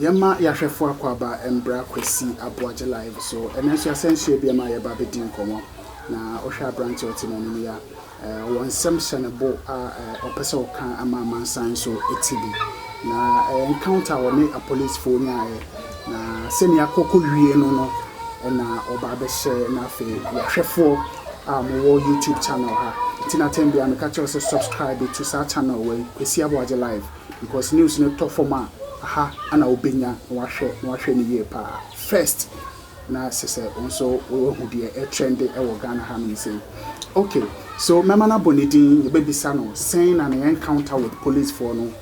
Yama Yashefo Akwaba Embra Kwesi Abuaje live so and as you essentially be my baby din komo na Osha branch otinomia one semsenable opeso kan ama mansan so etibi na encounter woni a police phone na senior koko wie no na oba be share na fe Yashefo mo YouTube channel ha tina tembe am catch us subscribe to our channel we Kwesi Abuaje live because news no to format aha ana obenya wahwe ni ye pa first na sese also we hu de e trend e wo Ghana ha me say okay so mama na bonidin ye baby sano saying an encounter with police for no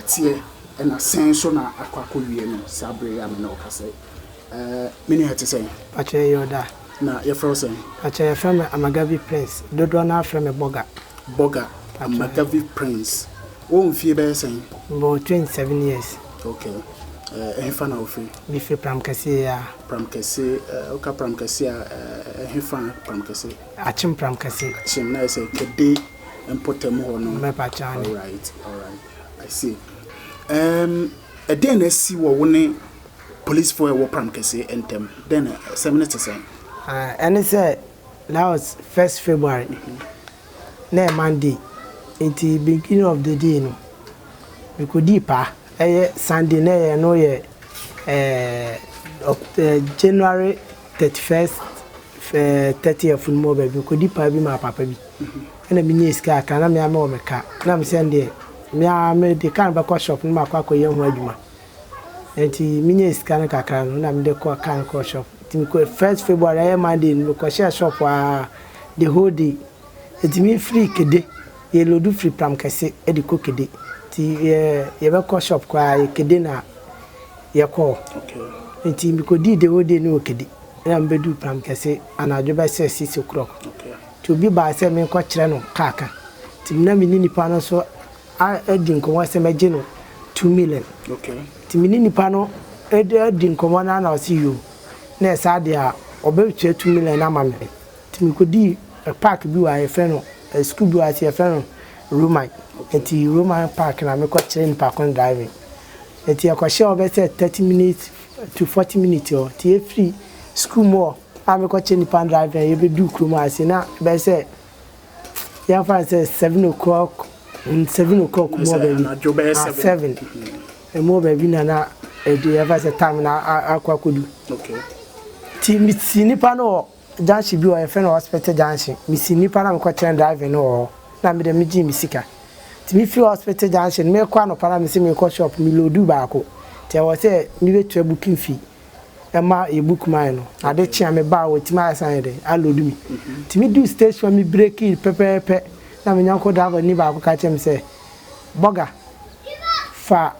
tie and a sen so na akwako wie no sabre ya me no ka say mini hate say ache yoda na ye frozen ache ye from Amagavi Prince dodo na from Boga Amagavi Prince won fie be say about 27 years. Okay. Hefana ofi. Bi fi pramkase ya. Pramkase, oka pramkase hefana pramkase. Achim pramkase. Achim na say kede empotemu ho no. Me pa chani. All right. I see. A day na si wo woni police for wo pramkase entem. Then 7 minutes say. And it said that was 1st February. Na Monday. Into beginning of the day no. We could deeper. Sunday na no ye January 31st 30th full mo be ko di pa bi ma papa bi na mi ni ska ka na me ama o meka na me send e me de kan ba ko shop ma kwa ye ho adwuma enti mi ni ska na kakra no na me de ko kan ko shop ti ko 1st February e Monday no ko share shop the whole day enti mi free kede ye lodu free pram kase e di ko kede ye be ko shop kwa kede na ye ko okay nti mi ko di de ode ni okede na mbedu pram kese anajo be 6 o'clock okay to bi ba se mi ko kire no kaka ti na mi ni nipa no so edi nko se meje no 2 million okay ti mi ni nipa no edi nko na o si you na esa de a obe tue 2 million na ma me ti mi ko di park bi wa ye fe no school bi wa se ye fe no Roman enti Roman Park na me ko kire ni park on driving enti e ko share obe say 30 minutes to 40 minutes o ti free school more am ko kire ni pan driving e be do krum ase na be say ya fa say 7 o'clock more be 7 e more be na e do ya fa say time na akwa kodu okay ti mi si ni pa no janshi bi o e fe no hospital janshi mi si ni pa na me ko kire driving no na me de mi ji mi sika ti mi free hospital junction me kwa no para me se me ko shop mi lodu ba ko ti wo se mi betu booking fee e ma e book mine no ade chia me ba wo ti ma asan de a lodu mi ti mi do station mi break it pepepe na me nyanko driver ni ba ko ka chem se boga fa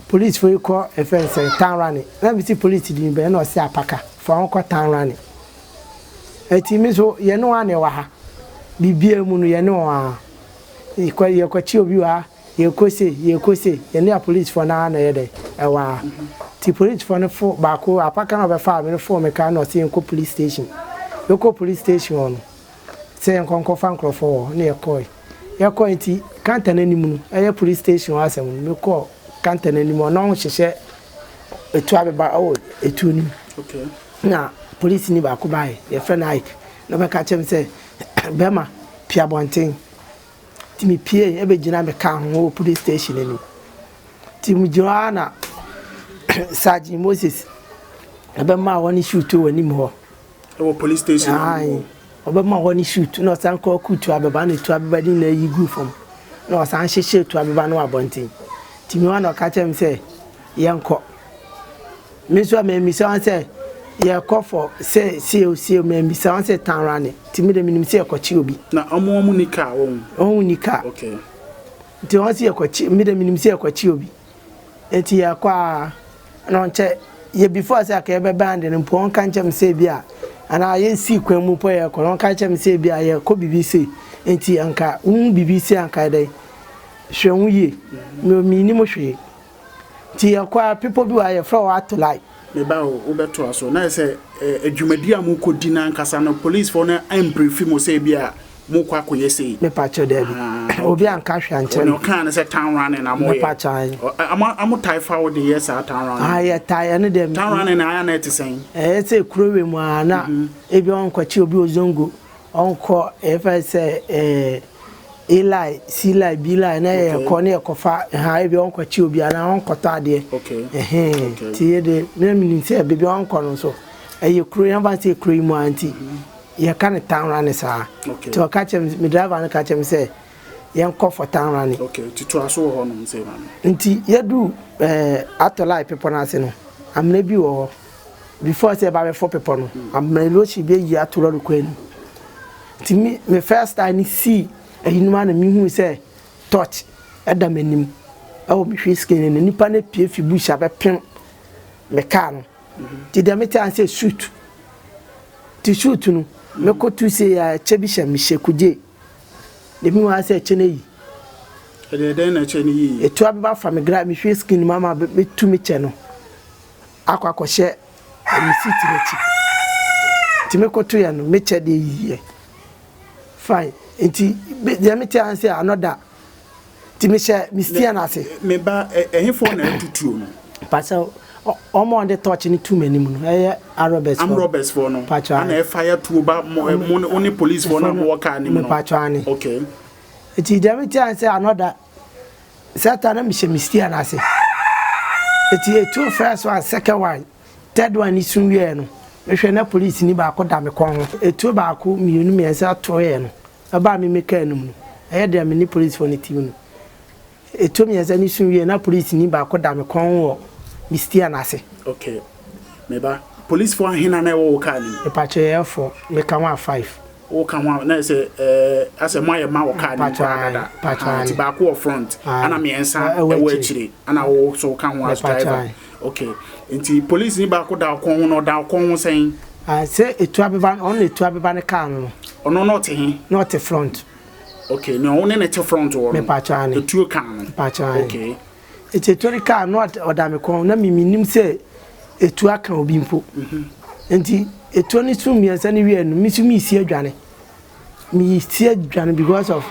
police for ko e fe se town running na me see police di be na o se apaka fa on ko town running e ti mi so ye no ane wa ha bibia mu no ye no a ye kwachi obi wa ye kose ye ne police for na ye de e wa ti police for no fo ba ko apaka na be fa me no fo me ka no se enko police station yoko police station on se enko fa nkrofo na ye ko ti kanta na nimu no e police station asem me ko kanta na nimu no hyehyɛ etu abeba o etu ni okay na police ni ba ko bai ye fe na Ike na be ka chem se bema pia bonten ti mi pie e be gina me ka ho police station ni ti mi joana Sergeant Moses e be ma woni shoot woni mo e police station ai o be ma woni shoot no san ko kutu abeba na tu abeba din na yi gu fom no san hyehye tu abeba no abonten ti mi wana ka chem se yenko mi so me say ye kofo say me mi say say town running timi de minim say ekochi obi na omo nika won nika okay ti won say ekochi mi de minim say ekochi obi enti ya kwa no nche ye before say ka be band ne mpo on kan chem say bia ana ye si kwan mu po ye ko on kan chem say bia ye ko bibi say enti anka bibi say anka dai hwe ye mi ni mo hwe ti ya kwa people bi wa ye from what to like me ba o beto aso na say adwumadi amu ko di na nkasa no police for na embrief mo say bia mo kwa koyese me pacho Debbie obi anka hwa nche no kan say town running na mo me pacho am taifa wo de yes town running ya tai ne dem town running na na ti sen say kurowe mu ana ebi onkwachi obi ozongo onko efa say Eli, Sila, Bila, na ko ne ekofa ha ebi onkwachi obi ana onkota ade tie de na mini say bebi onko no so kuro yan ba say kuro mu anti ye kan town running sa to catch me driver na catch me say yen ko for town running to aso ho no say man nti ye do atola people na say no amna bi wo before say ba be for people no amna lo chi be yi atola ro kwani nti me first time see ehinu na me hu say touch edam anim awo me hwe skin ne nipa na pie fi bush abepem me car no ti dem tan say shoot ti shoot no me ko tu say ya chebisha mi shekuje de mi wa say chene yi de na chene yi etu abba fa me gra mi hwe skin mama be tu mi che no akwa hye mi sit na chi ti me ko tu ya no me che de yi fine enti de mi tan say another ti me she mi stia na say me ba ehifo na tutuo no pasa omo on the touch ni too many mu no Roberts for no and fire to ba only police for no work ani no okay eti dem ti an say another satan na me she mistia na say eti two first one second one third one ni sun wie no me hwe na police ni ba ko da me kon etu ba ko mienu me say to ye no aba me meka enum no de me ni police for ni team no etu me say ni sun wie na police ni ba ko da me kon wo mistia na say okay meba police for hina na wo ka ni e pa che for me ka 15 wo ka ho na say ase moye ma wo ka ni pa ti ba ko front ana me ensa e wo achire ana wo so ka ho as driver okay nti police ni ba ko da kon ho no da kon ho sen say etu abeba on etu abeba ne ka no ono not he not the front okay no one ne te front wo me pa cha the two can okay it's a torica not odame kon na miminim say etu aka obi mpo enti etu ni tu mi ansa ni wi anu mi su mi si adwane because of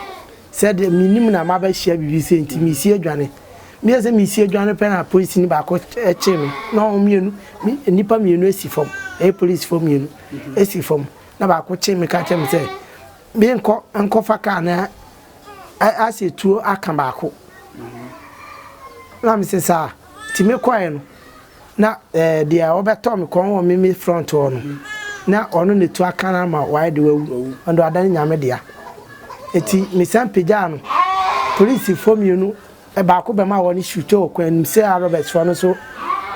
said minim na ma ba hia bibi say enti mi si adwane mi ase mi si adwane pe na police ni ba ko eche no na o mienu nipa mienu esi fom police fom mienu esi fom na ba ko che mi ka che mi say bi enko fa ka na ase tu aka ba ko na me se sa ti me kwae no na de a obeto me kon wo me front ho no na ono ne tu aka na ma wide wawu ndo adan nyame dia eti me san peja no police form you ba ko be ma woni shoot o kwan se Roberts for no so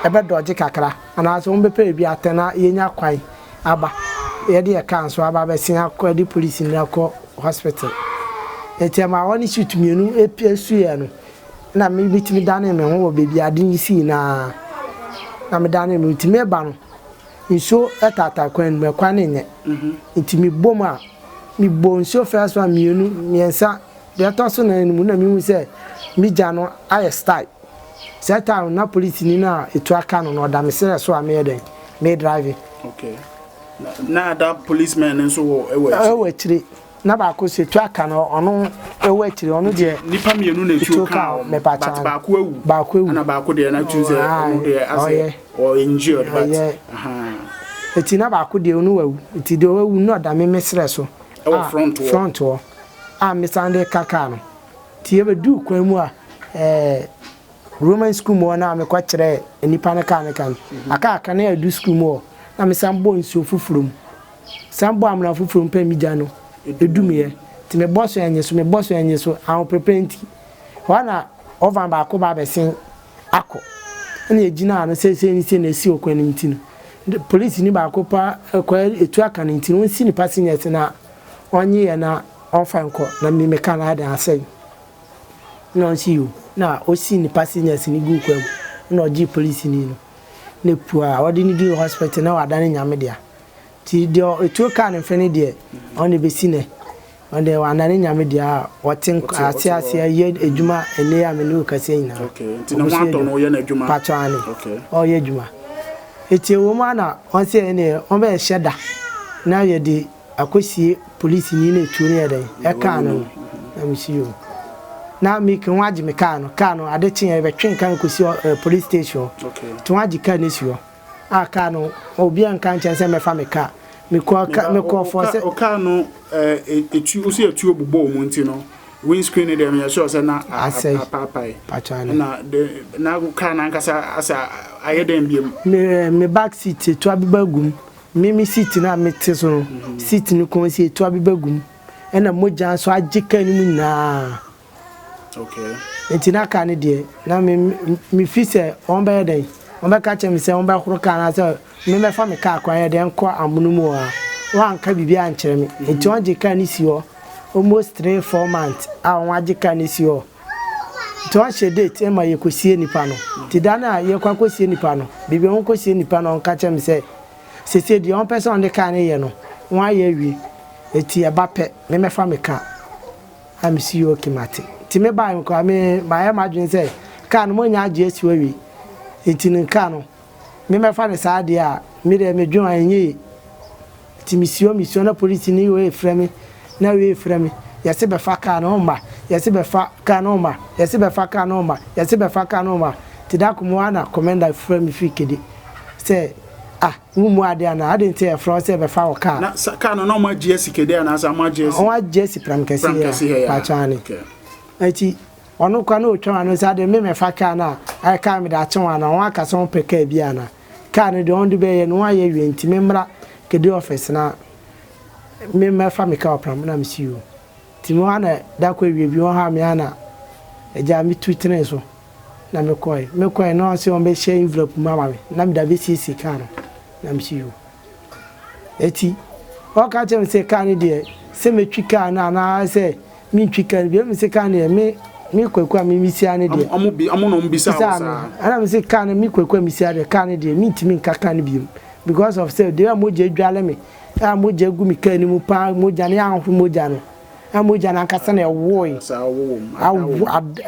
e be doje kakra ana so mbe pe bi atena yenya kwan aba ye de kan so aba be sin akwa di police ni akọ hospital eti ma woni shoot mienu esu ye no na me bitimi dane me ho bebi adin si na me dane me bitimi ba no nso etata kwan me kwan nye ntimi bom a mi bon so first one mienu miensa de toso na enu na mi hu se mi jano aye style seta na police ni na etu aka no na oda me se so a me den me drive okay na that policeman nso ewe chiri na ba ko se tu aka no ono ewe chiri ono de nipa mienu na etu aka me pa cha ba ko ewu na ba ko de na tu se ono de ase or injured but eti na ba ko de onu wawu eti de wawu no da me mesre so front wo me sande kaka no ti e be du kwan mu a Roman school mo na me kwa kire nipa na kan aka na du school mo na me sambo nso fufurum sambo amna fufurum pa mi ja no edumie ti me boss enye so an prepenti wana over ba ko ba besin akọ na ejina no se na esi okwani ntino police ni ba ko pa kwa etu aka na ntino nsi ni passengers na onye ya na onfa nko na me meka na ada asem na onsi you na osi ni passengers ni gu kwa na oji police ni no ne pua odi ni do hospital na wadane nyame dia ti de etu aka na mfani de on be sine on de wadane nyame dia wotin ase ye ejuma ene ya me no kase nyina okay ti na wato no ye na ejuma patani okay o ye ejuma eti wo ma na on se ene on be sheda na ye de akosie police ni na etu ne den e ka no na mi si yo na mi kan waji me ka no ade chen e be twen kan kosi police station to waji ka ne si yo a ka no obi an kan chen se me fa me ka me ko force o ka no etu o si etu obubo mu nti no windscreen dem ya sure say na papai na ka na nkasa asa ayeden biem me back seat to abibagum me seat na mete so seat ni ko si to abibagum ena moja so agika ni mu na okay entina ka ne de na me fi se on be den on be ka chem se on be khoro ka na se me fa me ka kwa ye den ko amunu mu wa nka bibi an kire me enti on agika ni si ho almost 3-4 months a on agika ni si ho to a she date e ma ye kosie nipa no ti dana ye kwa kosie nipa no bibi on kosie nipa no on ka chem se se di on person de ka ne ye no wa ye wi eti e ba pe me fa me ka am si yo kimate ti me ba me ko me ma ya ma dwen se ka no mo nya age esi wi eti nin ka no me fa ne sa de a me de me dwen anyi ti misio na police ni we frame na we frame ya se be fa ka no ma ya se be fa ka no ma ya se be fa ka no ma ya se be fa ka no ma ti da ko mo ana commander frame fi kede se mu ade ana ade nte e fro se be fa o ka na ka no ma GS kede ana sa ma GS o GS pram kesi ya pa chani eti onu kwa no twa no sa de me fa ka na ai ka me da twa na won aka so peka bi ana ka ne de on de be ye no aye wi nti me mra kede office na me fa me ka pram na me si o ti mo ana da kwa wi bi won ha me ana eja mi twitene so na me koi no se on be share envelope mama me na me da be si ka no na me si o eti o ka chem se ka ni de se me twika na se mi twika bi me se ka ni mi kwekwa mi si ane de amu no mbisa sa ana me se ka ni mi kwekwa mi si ade ka ni de mi ntimi nka ka ni bi because of say de moje dwale me a moje gu mi ka ni mu pa moja ne anhu moja no a moja na nkasa na ewo sa wo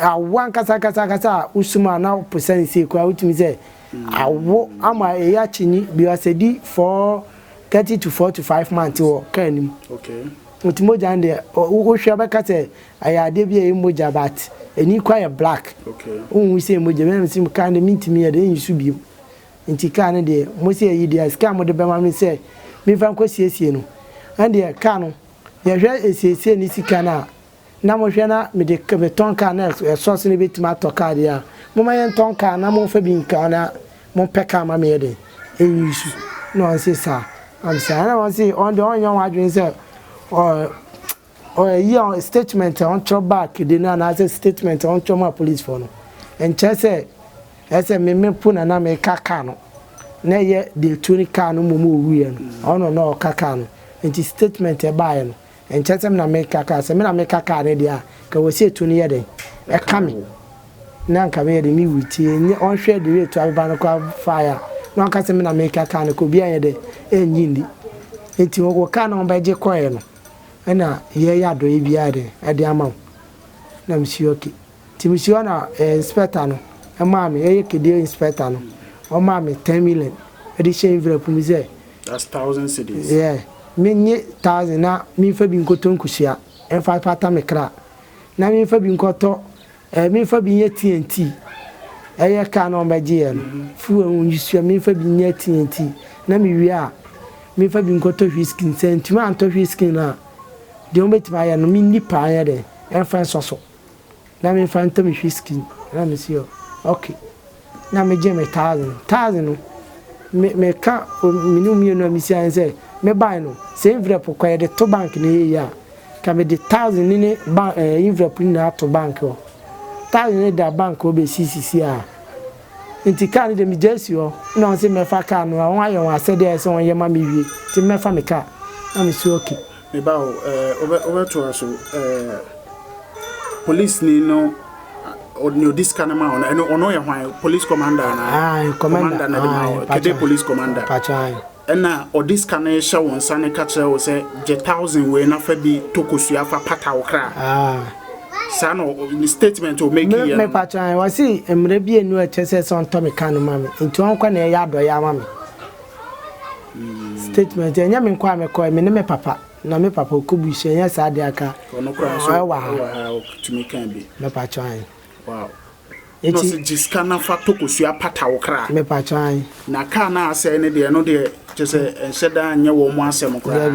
awan kasa usuma na percent se kwa utimi se awo ama e ya chini bi asedi for 30 to 4 to 5 months wo ka ni okay utimoja ande wo hwe ba kate ayade bi e moja bat eni kwa ya black okay unwu se moja me sim ka ne mintimi ya de yisu bi nti ka ne de mo se yi de ska mo de be ma me se mi fa ko siesie no ande ka no ya hwe esiesie ni sika na mo hwe na me de beton ka na source ne betima to ka de a mo ma yen ton ka na mo fa bi nka na mo peka ma me de yisu no se sa am sa na mo se on de on yon adwen se or a statement on throw back the na say statement on throw my police for no and say me puna na me kaka no na ye the 20 car no mo wi no no kaka no and statement e buy no and say me na me kaka say me na me kaka ne dia ka we say 20 ye den e kame na nka me de mi wuti on hwe de we to ababa no kwa fire no nka say me na me kaka no ko bia ye de enyindi enti wo ka no ba je koye no ena ye ya do bia de e de ama na msioki ti msio na inspector no e ma me ye kede inspector no o ma me 10 million e de she envelope mi say that's 1000 cedis yeah me nye 1000 na mi fa bi nkoto nkusia e fa pata me kra na mi fa bi nkoto mi fa bi nye TNT e ye ka no ba je no fu en yusua mi fa bi nye TNT na mi wi a mi fa bi nkoto whisky sentiment anto whisky na de o metima ya no mi nipa ya de en fa so na mi fa nto mi whisky na mi si o okay na me je me 1000 no me ka minu mi no mi si an say me buy no se envelope kwa de to bank ni ya ka me de 1000 ni envelope ni na to bank o 1000 ni da bank o be CCC a nti ka ni de mi jesi o na on se me fa ka no won ayo won asede e se won ye ma mi wie ti me fa me ka na mi si okay me ba over to us police ni no no this kind man ono ye hwan police commander na commander na dem kede police commander pachai na this kind e sha won sane ka kire wo se je 1000 we na fa bi tokosu afa pata wo kra sano statement o make here me pachai wasi emre bi enu e chese son to me kan mama nti on kwa na ya do ya mama statement enya me kwa me ko me ne me papa na me papa okubu hye sa de aka ono kra so wa tumi kan bi me pa twan wow no se jiska na fa tokosu apata wo kra me pa twan na ka na ase ne de no de je enhyeda anye wo mo asem kra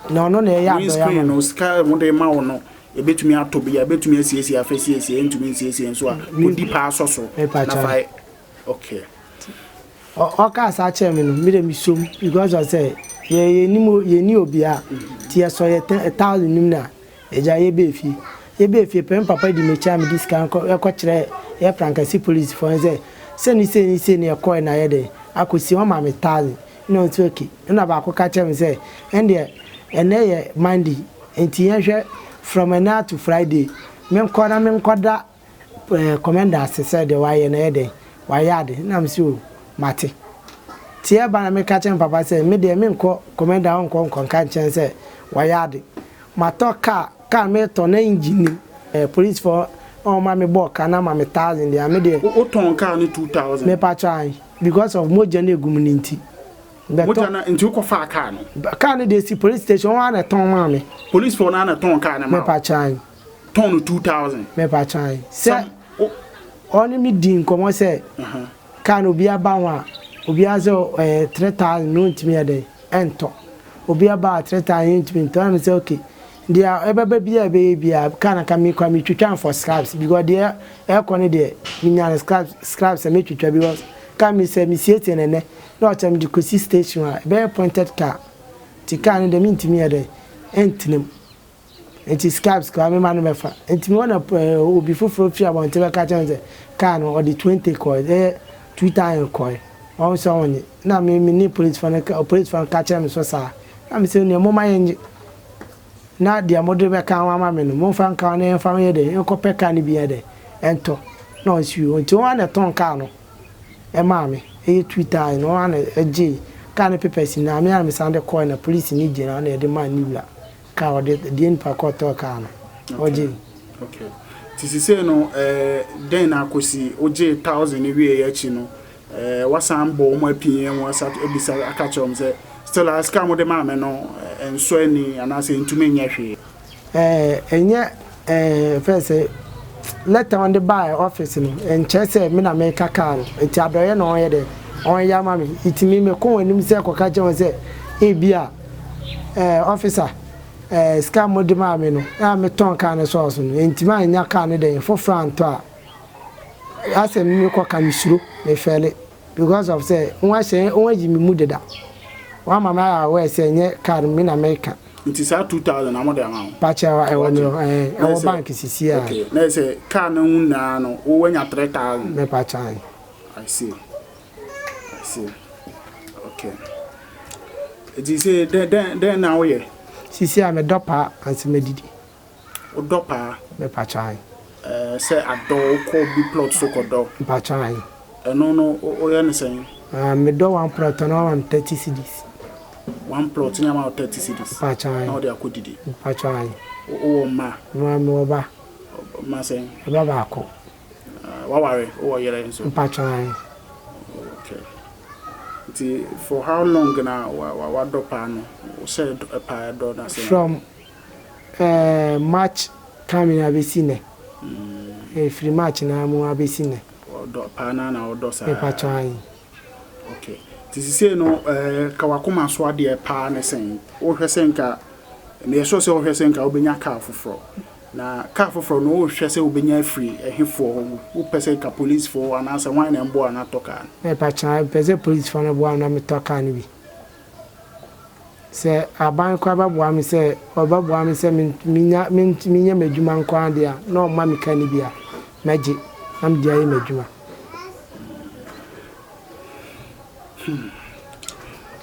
no no na ya do ya no ska mo de ma wo no ebetumi atobi ebetumi asiesie afasiesie entumi asiesie nso a odi pa asoso na fa okay o ka sa che me no me de mi som because I say ye ni obi a tie so ye 1000 nim na eja ye be fi pem papa di me cha me discount e ko kire ye prankasi police for say ni e ko na ye de akosi o ma me 1000 no it's okay na ba ko ka che me say ende ye Monday enti ye hwe from now to Friday me nkoda commander say de why na ye de why yade na me so mate tie ba na me ka chen papa say me de me nko commander nko ka chen say why yade mato ka me to na engine police for on ma me bo ka na ma me 1000 dia me de o ton ka ni 2000 me pa try because of moja na egumninti moja na nti ko fa ka no ka ni de si police station wa na ton ma me police for na ton ka na ma me pa try ton 2000 me pa try say oni mi din komo say ka no bia ba wa obi azo 3000 no ntimi ade ento obi aba 3000 ntimi to am say okay dia ebebe bia kana ka mi kwa mi twitwa for scraps because dia e ko ne de minya scraps me twitwa because ka mi say mi siete nene na o cham di kosi station a be pointed car ti ka ne de mi ntimi ade entinem enti scraps kwa me manu mefa enti wona obi foforo fi abon te be ka chan say ka no o di 20 ko 2000 ko on so onye na me ni police fan ka chan so sa na me say ne mo mayenje na dia modre be kan wa ma me no mo fa kan na fa me de ko pe kan bi de ento no siu nti won na ton kan no e ma me e Twitter no wan eje kan papers na me am sande coin na police ni je na e de man ni bla ka o de en pa ko to kan no oje okay ti si say no den na akosi oje 1000 ni wie ya chi no wasan bo mo apin en wasa ebisa aka chom say still as come de mama no enso ani anase ntumi nya hwe enye first letter on the buy office no enche say me na me kaka no enti adoye no ye de on ya mama itimi me ko anim say koka je won say e bia officer scam de mama no ya me ton kan so so no enti ma nya kan ne de for franto a ase me ko kan suro me fele because of say won she won ji mi mu deda wa mama ya we say nye card me na America nti sa 2000 amode ama pacha wa e won bank sisi a okay na say car na una no wo wanya 3000 me pacha I see okay it is say then now we sisi a me dopa anse medidi o dopa me pacha say ado ko bi plot so ko do pacha no o ya ne say me do one plot no 30 cedis one plot ni ama 30 cedis pacha na o de akodidi pacha o ma me oba ma say oba ba ko wa ware o yere nso pacha okay ti for how long na wa do pa no o say pa do na say from March coming abesine free March na mu abesine o do pa na o do sa pacha okay ti say no ka wakoma so ade pa na sen o hwese nka na yeso se o hwese nka obenya car foforo na car foforo no o hwese obenya free ehefo o pese ka police for anasa wan na mbo na toka pacha pese police for na bo na me toka ni bi se aban kwa ba bo am se oba bo am se minya medjuma nko ade a na o ma me kan ni bia meje am dia ye medjuma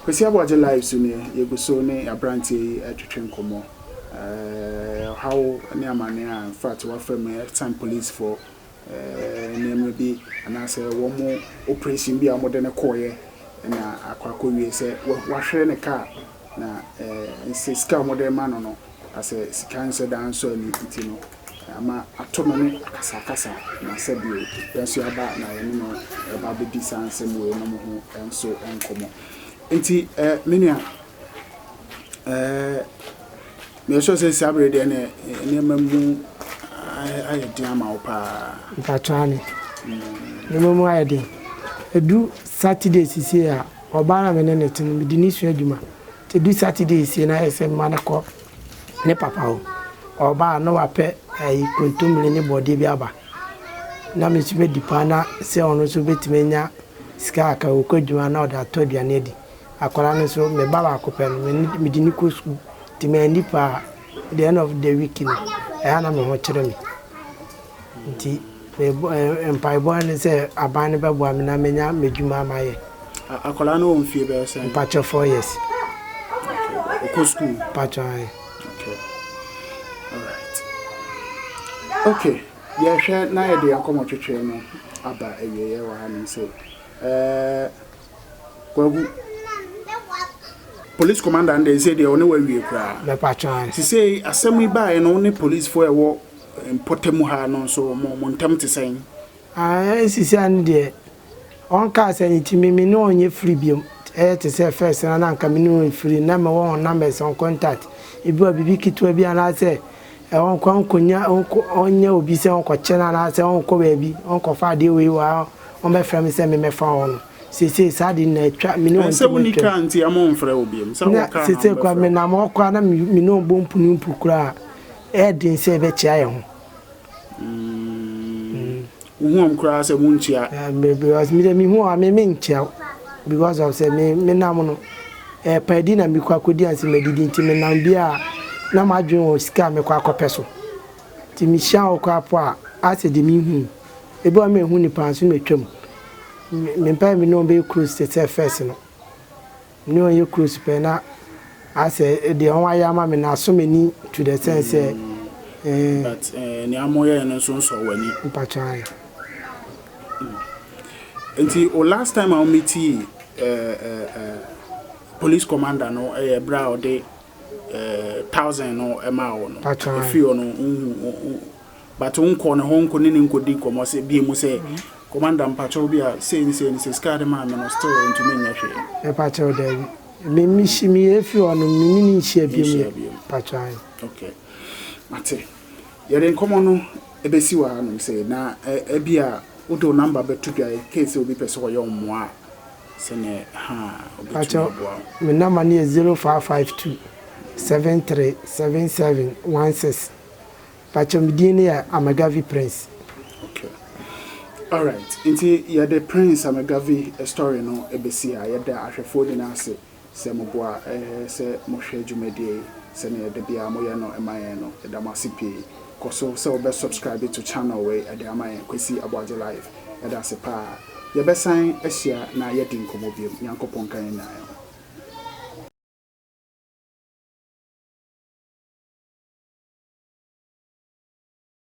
kwesi aboje live so ne yeguso ne abrantie atwetwe nkomo how ne amane a in fact wa from time police for name bi anase wo mo operation bi amode ne koye na akwakọ wie se wa hwere ne car na ska amode ma no ase sika nse dan so ni tino ama atono ne akasa na se bio yanso aba na ye no eba be disanse mo no mo ho enso enkomo enti menia me so say sabre de ne mamu aye dia ma opa mpatwani ne mamu aye de edu Saturday sisi a oba na me ne netin me di ni su adwuma te du Saturday sisi na ese ma ne ko ne papa o oba no wa pe ayi kontomle ne body bi aba na me su be dipa na se ono so betimenya sika aka okwadwuma na oda to aduane di akwara no so me baba akopɛ no me di ni ko school ti me nipa the end of the week ni na me ho kyerɛ me nti empire boy ne say aban ne bebo am na menya medwuma amaye akwara no on fie be say patch 4 years ko school patch okay all right okay yeah hwe na ye de akomo twetwe no aba ewiye wa ha ni say kwagu police commander and they say they only we kra me patch si say asemi ba no ne police for ewo potemu ha no so mo ntam te sen sisi an de on ka say nti me no onye free biom te say first na nka me no free na me won numbers on contact ebi obibi kitwa bi ana say on konya onye obi say on ko chena na say on ko baby on ko fa de we wa on be frame say me fa on sisi sadi na twa me no say woni kan ti amon frɛ obiem say wo ka sisi kwa me na mo kwa na me no bompu ni mpu kura din say be chia ye ho who cry say munchia because me who am me nchia because of say me nam no padi na me kwa kodi anse medidi nti me nam bia na madwen o sika me kwa kopeso ti mi sha o kwa po a ase de mi hu ebi o me hu ni panso me twam me pa me no be cruise te first no ni on ye cruise pe na ase de on aya ma me na so meni to the sense but ni amoye no so wani mpatwa until last time I met police commander no bra o de 1000 no emao no if you no but unko ne honko ne nkodi komo se bi mu se commander mpacho bi a say scar man no still into me nya hwe pacho de me mishimi if you no me ni hia bi mu pacho okay mate yere nkomo no ebesi wa no say na ebia udo number be tuga case obi person yo moa se ne ha obi me number ni 0552 737716 pacho midini ya Amagavi Prince. Okay, all right, inti ya the Prince Amagavi story no ebesi a ya da ahwefo di na ase se moboa se mohwe dwumadi se ne de bia moye no emaye no da masipi koso se obe subscribe to channel we e de amaye Kwesi Aboagye live e da se pa ye besan ehia na ye di nkomo biem nyankopon kan na